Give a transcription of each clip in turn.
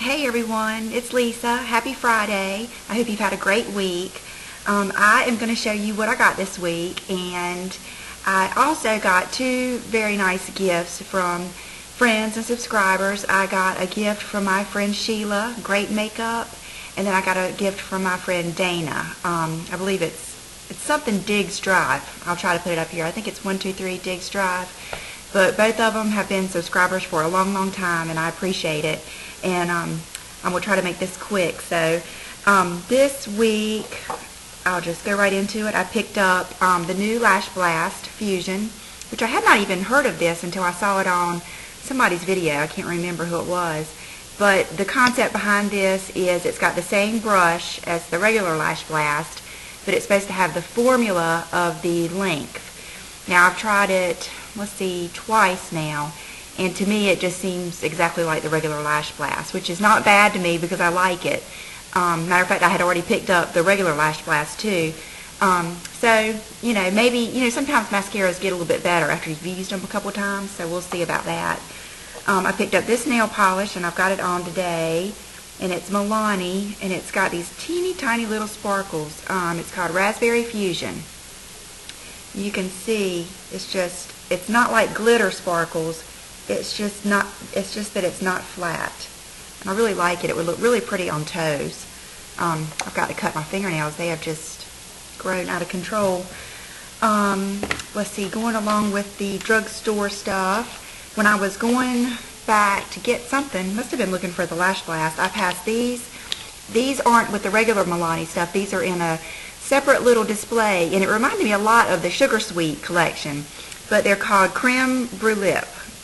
Hey everyone, it's Lisa. Happy Friday. I hope you've had a great week. I am going to show you what I got this week, and I also got two very nice gifts from friends and subscribers. I got a gift from my friend Sheila, great makeup, and then I got a gift from my friend Dana. I believe it's something Diggs Drive. I'll try to put it up here. I think it's 123 Diggs Drive. But both of them have been subscribers for a long, long time, and I appreciate it. And I'm going to try to make this quick. So this week, I'll just go right into it. I picked up the new LashBlast Fusion, which I had not even heard of this until I saw it on somebody's video. I can't remember who it was. But the concept behind this is it's got the same brush as the regular LashBlast, but it's supposed to have the formula of the length. Now, I've tried it, let's see, twice now. And to me, it just seems exactly like the regular LashBlast, which is not bad to me because I like it. Matter of fact, I had already picked up the regular LashBlast too. So, maybe, sometimes mascaras get a little bit better after you've used them a couple of times, so we'll see about that. I picked up this nail polish, and I've got it on today, and it's Milani, and it's got these teeny tiny little sparkles. It's called Raspberry Fusion. You can see it's not like glitter sparkles. It's just that it's not flat. And I really like it. It would look really pretty on toes. I've got to cut my fingernails. They have just grown out of control. Let's see, going along with the drugstore stuff, when I was going back to get something, must have been looking for the LashBlast, I passed these. These aren't with the regular Milani stuff. These are in a separate little display, and it reminded me a lot of the Sugar Sweet collection, but they're called Creme Brulee.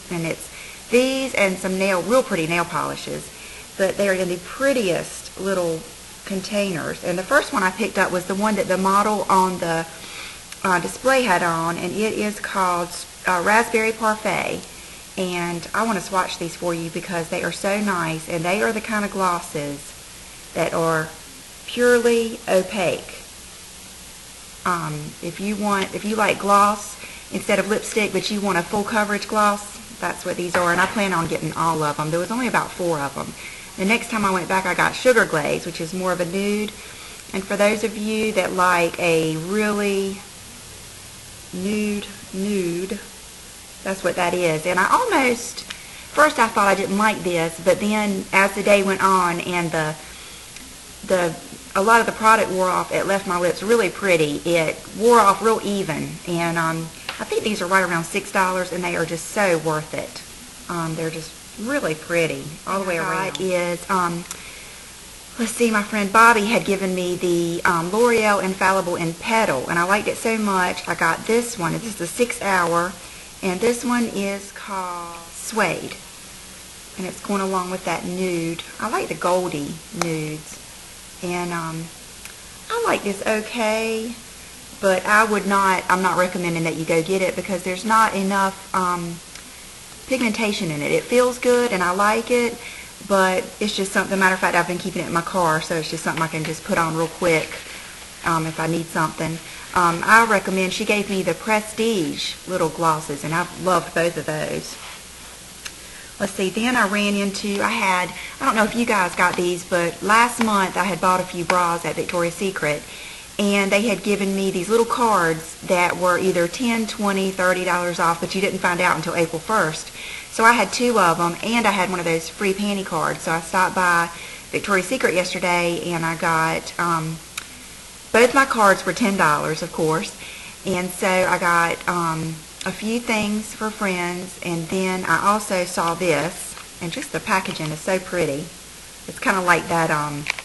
And it's these and some real pretty nail polishes, but they're in the prettiest little containers. And the first one I picked up was the one that the model on the display had on, and it is called Raspberry Parfait. And I want to swatch these for you because they are so nice, and they are the kind of glosses that are purely opaque. If you like gloss instead of lipstick, but you want a full coverage gloss, that's what these are, and I plan on getting all of them. There was only about 4 of them. The next time I went back, I got Sugar Glaze, which is more of a nude. And for those of you that like a really nude, that's what that is. And first I thought I didn't like this, but then as the day went on and a lot of the product wore off, it left my lips really pretty. It wore off real even, and I think these are right around $6, and they are just so worth it. They're just really pretty all the way around. Let's see, my friend Bobbi had given me the L'Oreal Infallible in Petal, and I liked it so much, I got this one. This is the 6-hour, and this one is called Suede, and it's going along with that nude. I like the goldy nudes, and I like this okay. But I'm not recommending that you go get it because there's not enough pigmentation in it. It feels good and I like it, but it's just something, matter of fact, I've been keeping it in my car, so it's just something I can just put on real quick if I need something. I recommend, she gave me the Prestige little glosses, and I've loved both of those. Let's see, then I ran into, I don't know if you guys got these, but last month I had bought a few bras at Victoria's Secret, and they had given me these little cards that were either $10, $20, $30 off, but you didn't find out until April 1st. So I had 2 of them, and I had one of those free panty cards. So I stopped by Victoria's Secret yesterday, and I got, both my cards were $10, of course. And so I got a few things for friends, and then I also saw this, and just the packaging is so pretty. It's kind of like that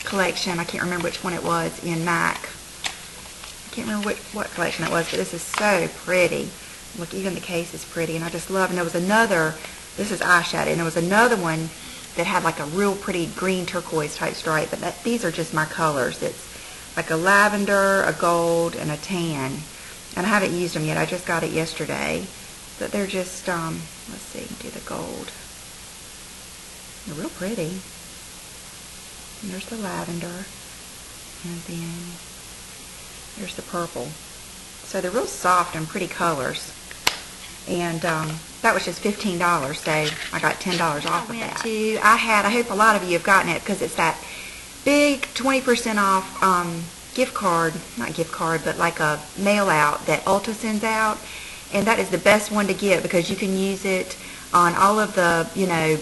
collection, I can't remember which one it was, in MAC. I can't remember what collection it was, but this is so pretty. Look, even the case is pretty, and I just love it. And there was another, this is eyeshadow, and there was another one that had like a real pretty green turquoise type stripe, but these are just my colors. It's like a lavender, a gold, and a tan. And I haven't used them yet. I just got it yesterday. But they're just, let's see, do the gold. They're real pretty. And there's the lavender. And then there's the purple. So they're real soft and pretty colors. and that was just $15, so I got $10 off of that. I hope a lot of you have gotten it because it's that big 20% off gift card, not gift card, but like a mail out that Ulta sends out, and that is the best one to get because you can use it on all of the, you know,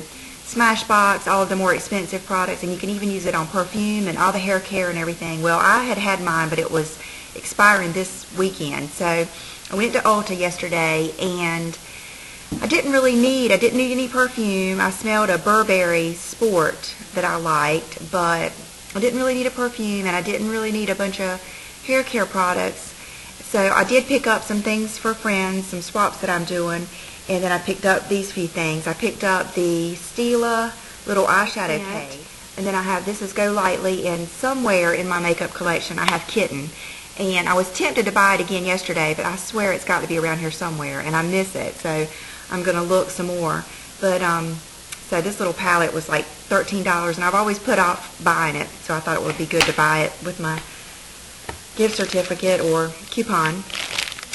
Smashbox, all of the more expensive products, and you can even use it on perfume and all the hair care and everything. Well, I had mine, but it was expiring this weekend, so I went to Ulta yesterday, and I didn't need any perfume. I smelled a Burberry Sport that I liked, but I didn't really need a perfume, and I didn't really need a bunch of hair care products. So I did pick up some things for friends, some swaps that I'm doing, and then I picked up these few things. I picked up the Stila little eyeshadow palette, and then I have, this is Go Lightly, and somewhere in my makeup collection I have Kitten. And I was tempted to buy it again yesterday, but I swear it's got to be around here somewhere, and I miss it, so I'm going to look some more. But, so this little palette was like $13, and I've always put off buying it, so I thought it would be good to buy it with my gift certificate or coupon.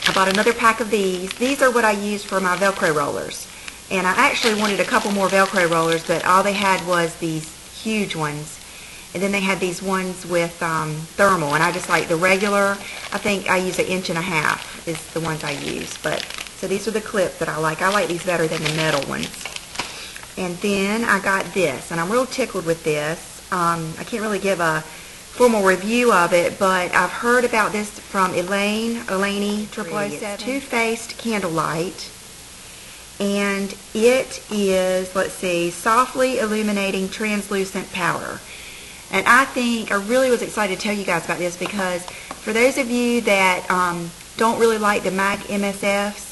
I bought another pack of these. These are what I use for my Velcro rollers. And I actually wanted a couple more Velcro rollers, but all they had was these huge ones. And then they had these ones with thermal, and I just like the regular. I think I use 1.5 inches is the ones I use. But so these are the clips that I like. I like these better than the metal ones. And then I got this, and I'm real tickled with this. I can't really give a formal review of it, but I've heard about this from Eleni 007. Too-Faced Candlelight, and it is, let's see, softly illuminating translucent powder. And I really was excited to tell you guys about this because for those of you that don't really like the MAC MSFs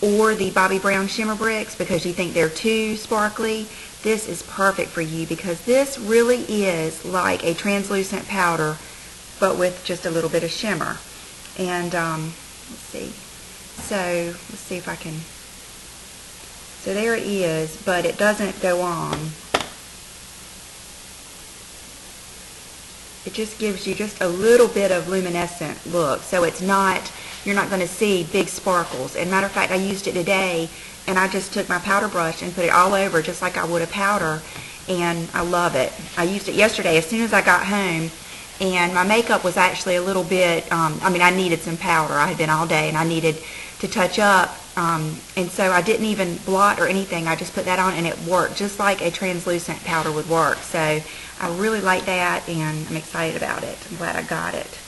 or the Bobbi Brown Shimmer Bricks because you think they're too sparkly, this is perfect for you because this really is like a translucent powder but with just a little bit of shimmer. And let's see. So let's see if I can. So there it is, but it doesn't go on. It just gives you just a little bit of luminescent look. So it's not, you're not going to see big sparkles. And matter of fact, I used it today, and I just took my powder brush and put it all over just like I would a powder, and I love it. I used it yesterday as soon as I got home, and my makeup was actually a little bit, I mean, I needed some powder. I had been all day, and I needed to touch up, and so I didn't even blot or anything. I just put that on, and it worked just like a translucent powder would work. So I really like that, and I'm excited about it. I'm glad I got it.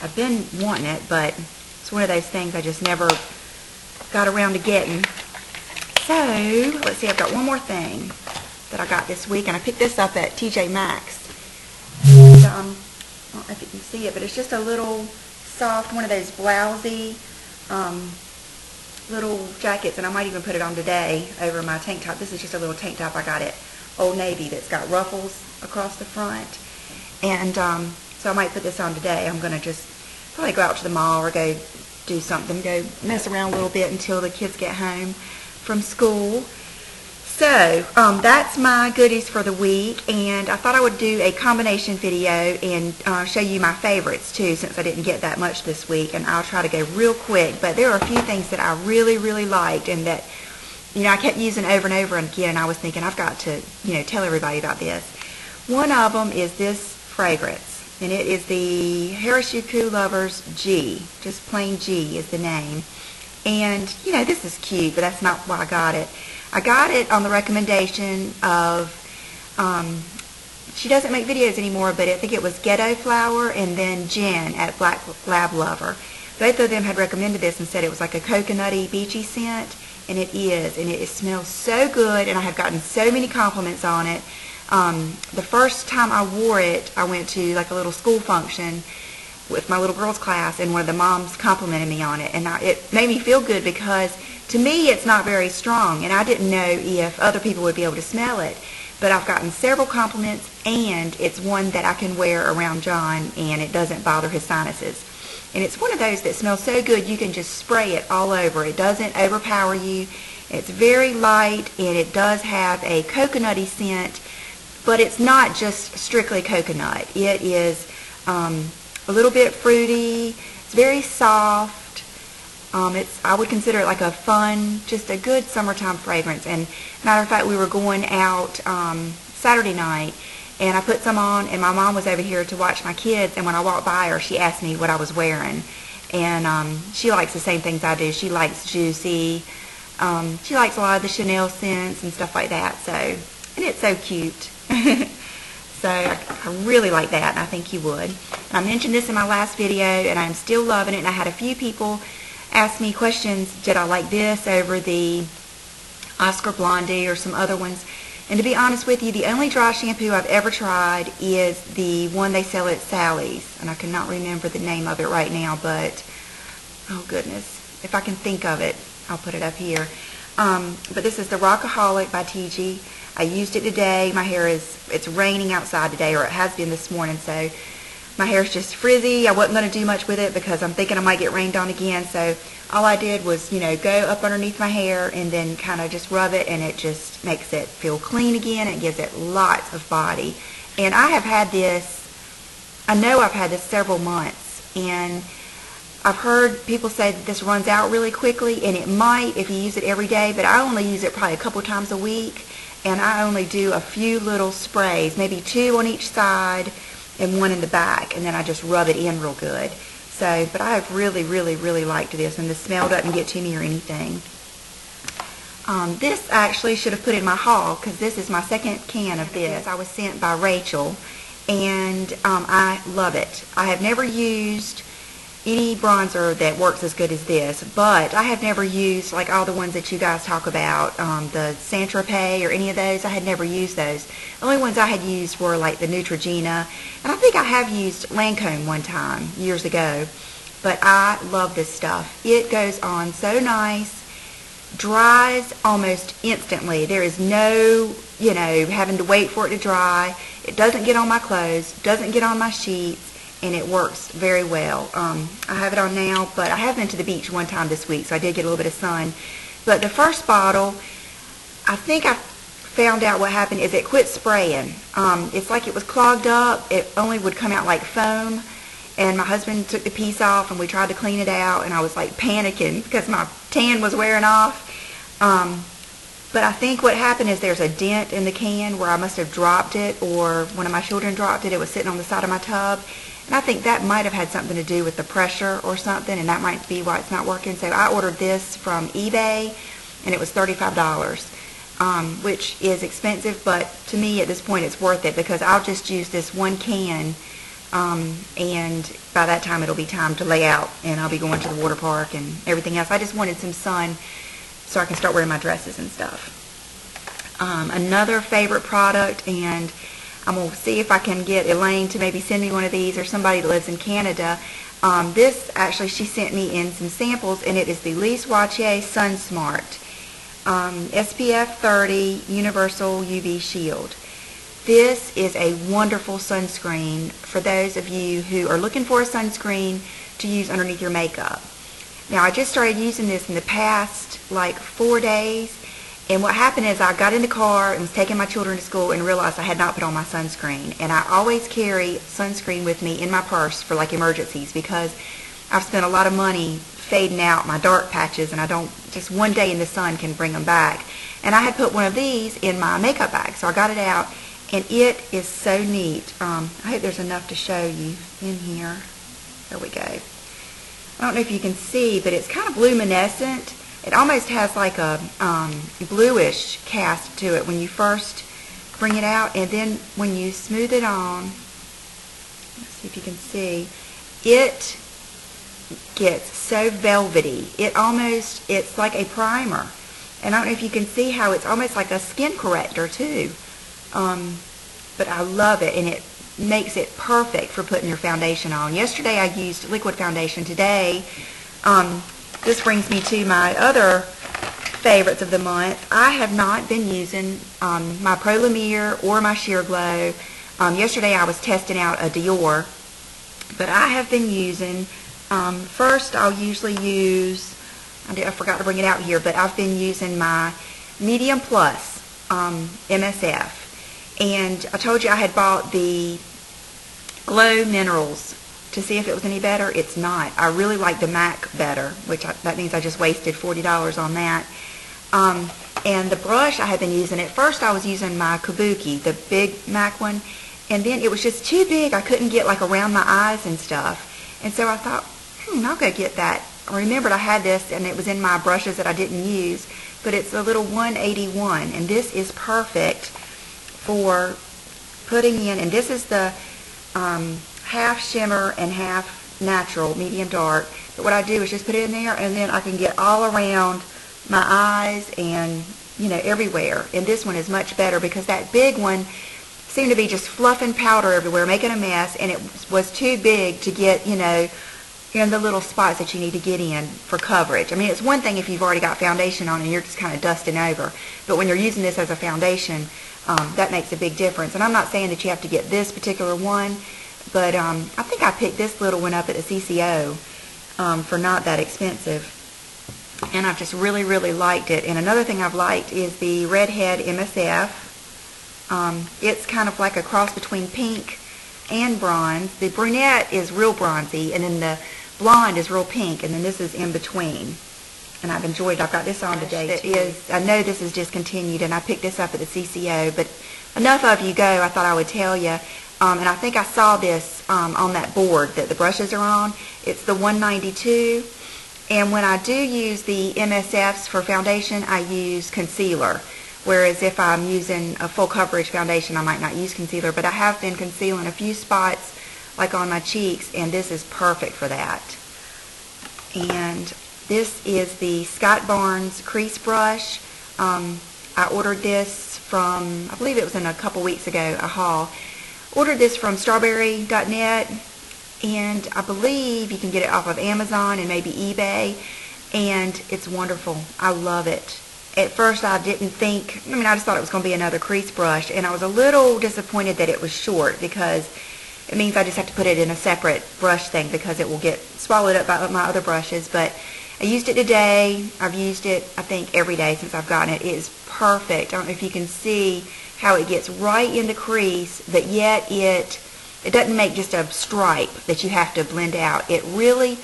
I've been wanting it, but it's one of those things I just never got around to getting. So, let's see, I've got one more thing that I got this week, and I picked this up at TJ Maxx. And, I don't know if you can see it, but it's just a little soft, one of those blousy little jackets, and I might even put it on today over my tank top. This is just a little tank top I got at Old Navy that's got ruffles across the front, and so I might put this on today. I'm going to just probably go out to the mall or go do something, go mess around a little bit until the kids get home from school. So that's my goodies for the week, and I thought I would do a combination video and show you my favorites too, since I didn't get that much this week, and I'll try to go real quick. But there are a few things that I really liked, and that, you know, I kept using over and over again, and I was thinking I've got to, you know, tell everybody about this. One of them is this fragrance, and it is the Harajuku Lovers G. Just plain G is the name. And, you know, this is cute, but that's not why I got it. I got it on the recommendation of, she doesn't make videos anymore, but I think it was Ghetto Flower and then Jen at Black Lab Lover. Both of them had recommended this and said it was like a coconutty, beachy scent, and it is. And it smells so good, and I have gotten so many compliments on it. The first time I wore it, I went to like a little school function with my little girls class, and one of the moms complimented me on it, and it made me feel good because to me it's not very strong, and I didn't know if other people would be able to smell it, but I've gotten several compliments, and it's one that I can wear around John, and it doesn't bother his sinuses. And it's one of those that smells so good you can just spray it all over. It doesn't overpower you. It's very light, and it does have a coconutty scent, but it's not just strictly coconut. It is a little bit fruity. It's very soft. I would consider it like a fun, just a good summertime fragrance. And matter of fact, we were going out Saturday night, and I put some on, and my mom was over here to watch my kids, and when I walked by her, she asked me what I was wearing. And she likes the same things I do. She likes Juicy. She likes a lot of the Chanel scents and stuff like that. So, and it's so cute. So I really like that, and I think you would. I mentioned this in my last video, and I'm still loving it. And I had a few people ask me questions, did I like this over the Oscar Blondie or some other ones? And to be honest with you, the only dry shampoo I've ever tried is the one they sell at Sally's. And I cannot remember the name of it right now, but, oh goodness, if I can think of it, I'll put it up here. But this is the Rockaholic by TG. I used it today. My hair it's raining outside today, or it has been this morning, so my hair's just frizzy. I wasn't going to do much with it because I'm thinking I might get rained on again. So all I did was, you know, go up underneath my hair and then kind of just rub it, and it just makes it feel clean again. It gives it lots of body. And I have had this, I know I've had this several months, and I've heard people say that this runs out really quickly, and it might if you use it every day, but I only use it probably a couple times a week, and I only do a few little sprays, maybe 2 on each side and 1 in the back, and then I just rub it in real good. So, but I have really, really, really liked this, and the smell doesn't get to me or anything. This I actually should have put in my haul, because this is my second can of this. I was sent by Rachel, and I love it. I have never used any bronzer that works as good as this, but I have never used like all the ones that you guys talk about, the Saint Tropez or any of those. I had never used those. The only ones I had used were like the Neutrogena, and I think I have used Lancome one time years ago, but I love this stuff. It goes on so nice, dries almost instantly. There is no, you know, having to wait for it to dry. It doesn't get on my clothes, doesn't get on my sheets, and it works very well. I have it on now, but I have been to the beach one time this week, so I did get a little bit of sun. But the first bottle, I think I found out what happened is it quit spraying. It's like it was clogged up. It only would come out like foam, and my husband took the piece off, and we tried to clean it out, and I was like panicking because my tan was wearing off. But I think what happened is there's a dent in the can where I must have dropped it, or one of my children dropped it. It was sitting on the side of my tub. And I think that might have had something to do with the pressure or something, and that might be why it's not working. So I ordered this from eBay, and it was $35, which is expensive, but to me at this point it's worth it, because I'll just use this one can, and by that time it'll be time to lay out, and I'll be going to the water park and everything else. I just wanted some sun so I can start wearing my dresses and stuff. Another favorite product, and I'm going to see if I can get Elaine to maybe send me one of these, or somebody that lives in Canada. This, actually, she sent me in some samples, and it is the Lise Watier Sun Smart SPF 30 Universal UV Shield. This is a wonderful sunscreen for those of you who are looking for a sunscreen to use underneath your makeup. Now, I just started using this in the past, like 4 days. And what happened is I got in the car and was taking my children to school and realized I had not put on my sunscreen. And I always carry sunscreen with me in my purse for like emergencies, because I've spent a lot of money fading out my dark patches, and I don't, just one day in the sun can bring them back. And I had put one of these in my makeup bag, so I got it out, and it is so neat. I hope there's enough to show you in here. There we go. I don't know if you can see, but it's kind of luminescent. It almost has like a bluish cast to it when you first bring it out, and then when you smooth it on, let's see if you can see, it gets so velvety. It's like a primer. And I don't know if you can see how it's almost like a skin corrector too. But I love it, and it makes it perfect for putting your foundation on. Yesterday I used liquid foundation. Today, this brings me to my other favorites of the month. I have not been using my Pro Lumiere or my Sheer Glow. Yesterday I was testing out a Dior, but I have been using, first I'll usually use, I forgot to bring it out here, but I've been using my Medium Plus MSF. And I told you I had bought the Glow Minerals to see if it was any better. It's not. I really like the MAC better, that means I just wasted $40 on that. And the brush I have been using, at first I was using my Kabuki, the big MAC one, and then it was just too big. I couldn't get like around my eyes and stuff. And so I thought, I'll go get that. I remembered I had this, and it was in my brushes that I didn't use, but it's a little 181, and this is perfect for putting in, and this is the half shimmer and half natural, medium dark. But what I do is just put it in there, and then I can get all around my eyes and, everywhere. And this one is much better because that big one seemed to be just fluffing powder everywhere, making a mess, and it was too big to get, in the little spots that you need to get in for coverage. I mean, it's one thing if you've already got foundation on and you're just kind of dusting over, but when you're using this as a foundation, that makes a big difference. And I'm not saying that you have to get this particular one, but I think I picked this little one up at the CCO for not that expensive, and I've just really, really liked it. And another thing I've liked is the Redhead MSF. It's kind of like a cross between pink and bronze. The brunette is real bronzy, and then the blonde is real pink, and then this is in between. And I've enjoyed it. I've got this on today too. I know this is discontinued, and I picked this up at the CCO, but enough of you go, I thought I would tell you. And I think I saw this on that board that the brushes are on. It's the 192. And when I do use the MSFs for foundation, I use concealer. Whereas if I'm using a full coverage foundation, I might not use concealer. But I have been concealing a few spots, like on my cheeks, and this is perfect for that. And this is the Scott Barnes crease brush. I ordered this from, I believe it was in a couple weeks ago, a haul. Ordered this from strawberry.net, and I believe you can get it off of Amazon and maybe eBay, and it's wonderful. I love it. At first I didn't think, I just thought it was going to be another crease brush, and I was a little disappointed that it was short, because it means I just have to put it in a separate brush thing because it will get swallowed up by my other brushes. But I used it today. I've used it, I think, every day since I've gotten it. It is perfect. I don't know if you can see how it gets right in the crease, but yet it doesn't make just a stripe that you have to blend out. It really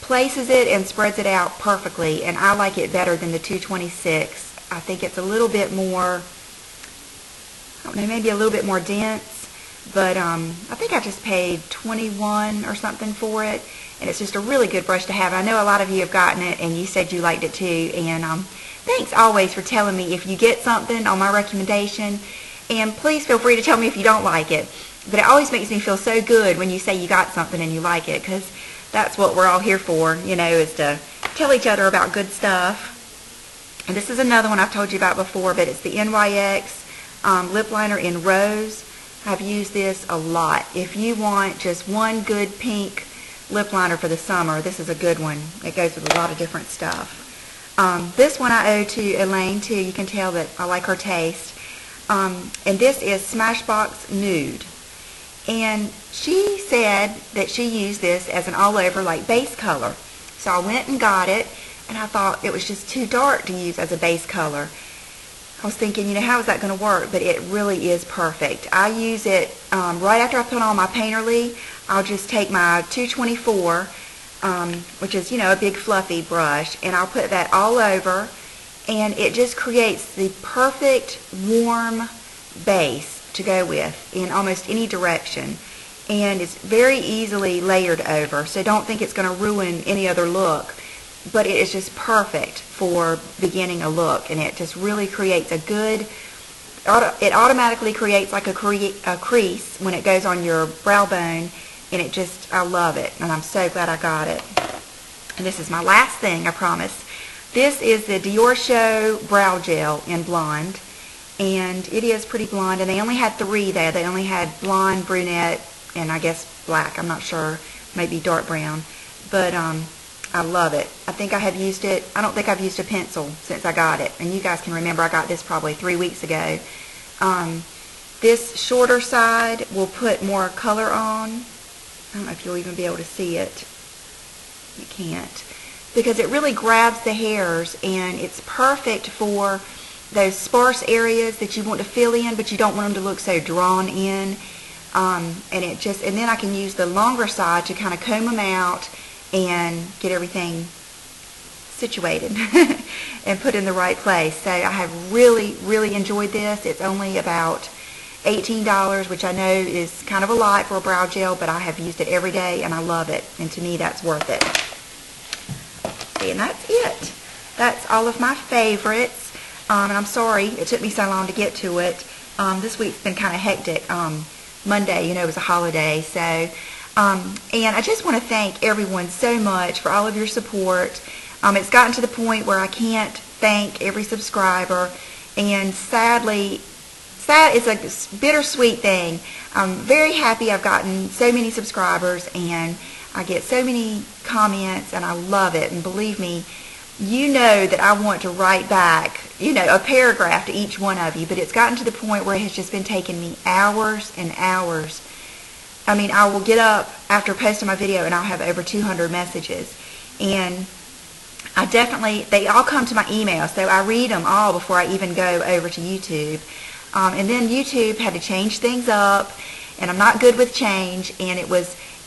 places it and spreads it out perfectly, and I like it better than the 226. I think it's a little bit more, I don't know, maybe a little bit more dense, but I think I just paid $21 or something for it, and it's just a really good brush to have. I know a lot of you have gotten it, and you said you liked it too, and thanks always for telling me if you get something on my recommendation, and please feel free to tell me if you don't like it. But it always makes me feel so good when you say you got something and you like it, because that's what we're all here for, is to tell each other about good stuff. And this is another one I've told you about before, but it's the NYX lip liner in Rose. I've used this a lot. If you want just one good pink lip liner for the summer, this is a good one. It goes with a lot of different stuff. This one I owe to Elaine too. You can tell that I like her taste. And this is Smashbox Nude. And she said that she used this as an all-over, like, base color. So I went and got it, and I thought it was just too dark to use as a base color. I was thinking, how is that going to work? But it really is perfect. I use it right after I put on my painterly. I'll just take my 224, which is, a big fluffy brush, and I'll put that all over, and it just creates the perfect warm base to go with in almost any direction, and it's very easily layered over, so don't think it's going to ruin any other look, but it is just perfect for beginning a look, and it just really creates a good, it automatically creates like a crease when it goes on your brow bone, and it just, I love it, and I'm so glad I got it. And this is my last thing, I promise. This is the Dior Show Brow Gel in Blonde. And it is pretty blonde, and they only had 3 there. They only had blonde, brunette, and I guess black. I'm not sure, maybe dark brown. But I love it. I think I have used it. I don't think I've used a pencil since I got it. And you guys can remember I got this probably 3 weeks ago. This shorter side will put more color on. I don't know if you'll even be able to see it. You can't. Because it really grabs the hairs, and it's perfect for those sparse areas that you want to fill in, but you don't want them to look so drawn in. and then I can use the longer side to kind of comb them out and get everything situated and put in the right place. So I have really enjoyed this. It's only about $18, which I know is kind of a lot for a brow gel, but I have used it every day and I love it, and to me that's worth it. And that's it. That's all of my favorites. And I'm sorry it took me so long to get to it. This week's been kind of hectic. Monday, it was a holiday. So, and I just want to thank everyone so much for all of your support. It's gotten to the point where I can't thank every subscriber, and sadly, it's a bittersweet thing. I'm very happy I've gotten so many subscribers, and I get so many comments, and I love it. And believe me, you know that I want to write back, a paragraph to each one of you, but it's gotten to the point where it has just been taking me hours and hours. I mean, I will get up after posting my video and I'll have over 200 messages, and they all come to my email, so I read them all before I even go over to YouTube. And then YouTube had to change things up, and I'm not good with change, and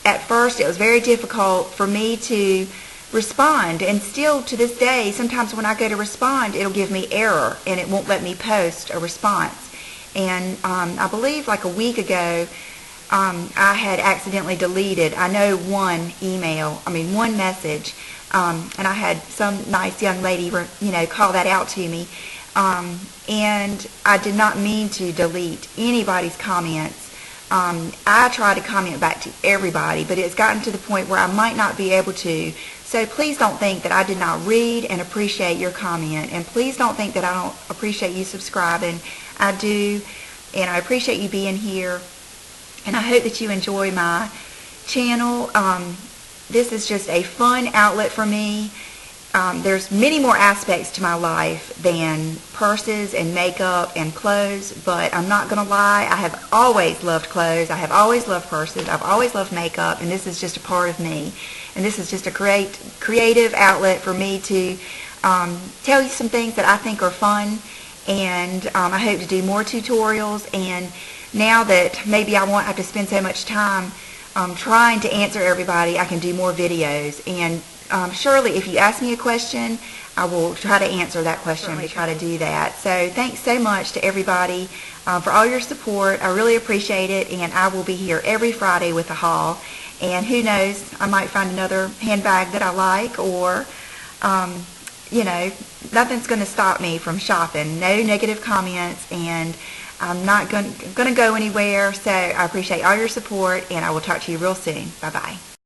at first it was very difficult for me to respond, and still to this day, sometimes when I go to respond, it'll give me error, and it won't let me post a response. And I believe like a week ago, I had accidentally deleted, one message, and I had some nice young lady, call that out to me, and I did not mean to delete anybody's comments. I try to comment back to everybody, but it's gotten to the point where I might not be able to. So please don't think that I did not read and appreciate your comment, and please don't think that I don't appreciate you subscribing. I do, and I appreciate you being here, and I hope that you enjoy my channel. This is just a fun outlet for me. There's many more aspects to my life than purses and makeup and clothes, but I'm not going to lie, I have always loved clothes, I have always loved purses, I've always loved makeup, and this is just a part of me. And this is just a great creative outlet for me to tell you some things that I think are fun, and I hope to do more tutorials. And now that maybe I won't have to spend so much time trying to answer everybody, I can do more videos. And surely if you ask me a question, I will try to answer that question and try to do that. So thanks so much to everybody for all your support. I really appreciate it, and I will be here every Friday with a haul. And who knows, I might find another handbag that I like, or, nothing's going to stop me from shopping. No negative comments, and I'm not going to go anywhere. So I appreciate all your support, and I will talk to you real soon. Bye-bye.